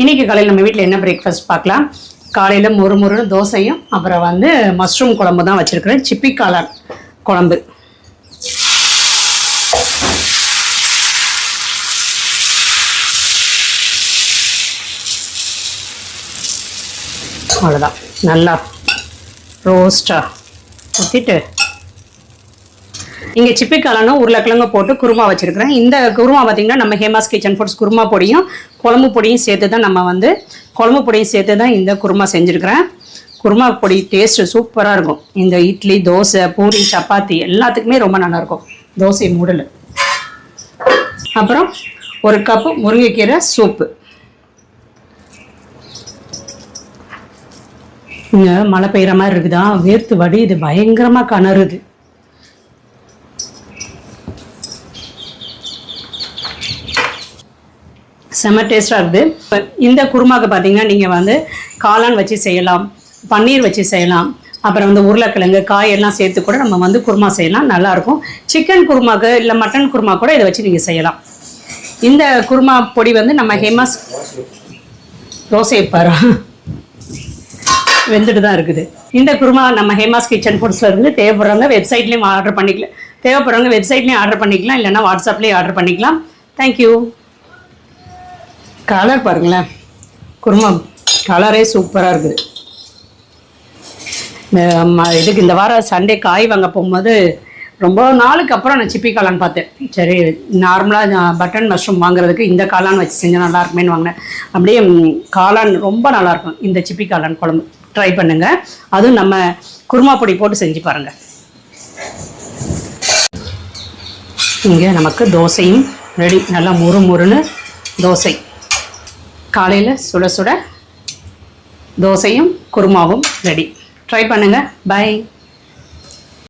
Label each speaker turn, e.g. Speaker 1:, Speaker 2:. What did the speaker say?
Speaker 1: இன்றைக்கி காலையில் நம்ம வீட்டில் என்ன பிரேக்ஃபாஸ்ட் பார்க்கலாம். காலையில் மொறு தோசையும் அப்புறம் வந்து மஷ்ரூம் குழம்பு தான் வச்சுருக்கிறேன். சிப்பி காளான் குழம்பு. அவ்வளோதான், நல்லா ரோஸ்ட்டாக ஊற்றிட்டு இங்கே சிப்பி காளானும் உருளைக்கிழங்கு போட்டு குருமா வச்சுருக்கிறேன். இந்த குருமா பார்த்திங்கன்னா நம்ம ஹேமாஸ் கிச்சன் ஃபுட்ஸ் குருமா பொடியும் குழம்பு பொடியும் சேர்த்து தான் குழம்பு பொடியும் சேர்த்து தான் இந்த குருமா செஞ்சுருக்கிறேன். குருமா பொடி டேஸ்ட்டு சூப்பராக இருக்கும். இந்த இட்லி, தோசை, பூரி, சப்பாத்தி எல்லாத்துக்குமே ரொம்ப நல்லாயிருக்கும். தோசை மூடல். அப்புறம் 1 கப்பு முருங்கைக்கீரை சூப்பு. இங்கே மழை பெய்கிற மாதிரி இருக்குதா, வேர்த்து வடி இது பயங்கரமாக கணருது. செம்ம டேஸ்ட்டாக இருக்குது. இந்த குருமாவுக்கு பார்த்தீங்கன்னா நீங்கள் வந்து காளான் வச்சு செய்யலாம், பன்னீர் வச்சு செய்யலாம், அப்புறம் வந்து உருளைக்கிழங்கு காயெல்லாம் சேர்த்து கூட நம்ம வந்து குருமா செய்யலாம், நல்லாயிருக்கும். சிக்கன் குருமாவுக்கு இல்லை மட்டன் குருமா கூட இதை வச்சு நீங்கள் செய்யலாம். இந்த குருமா பொடி வந்து நம்ம ஹேமாஸ் தோசை பாரு வெந்துட்டு தான் இருக்குது. இந்த குருமா நம்ம ஹேமாஸ் கிச்சன் ஃபுட்ஸில் இருந்து தேவைப்படுறவங்க வெப்சைட்லேயும் ஆர்டர் பண்ணிக்கலாம், இல்லைன்னா வாட்ஸ்அப்லேயும் ஆர்டர் பண்ணிக்கலாம். தேங்க்யூ. கலர் பாருங்களேன், குருமா கலரே சூப்பராக இருக்குது. இதுக்கு இந்த வாரம் சண்டே காய் வாங்க போகும்போது ரொம்ப நாளுக்கு அப்புறம் நான் சிப்பி காளான் பார்த்தேன். சரி, நார்மலாக பட்டன் மஷ்ரூம் வாங்குறதுக்கு இந்த காளான் வச்சு செஞ்சால் நல்லாயிருக்குமேனு வாங்கினேன். அப்படியே காளான் ரொம்ப நல்லாயிருக்கும். இந்த சிப்பி காளான் குழம்பு ட்ரை பண்ணுங்கள். அதுவும் நம்ம குருமா பொடி போட்டு செஞ்சு பாருங்கள். இங்கே நமக்கு தோசையும் ரெடி. நல்லா முறுன்னு தோசை. காலையில் சுட சுட தோசையும் குருமாவும் ரெடி. ட்ரை பண்ணுங்கள். பை.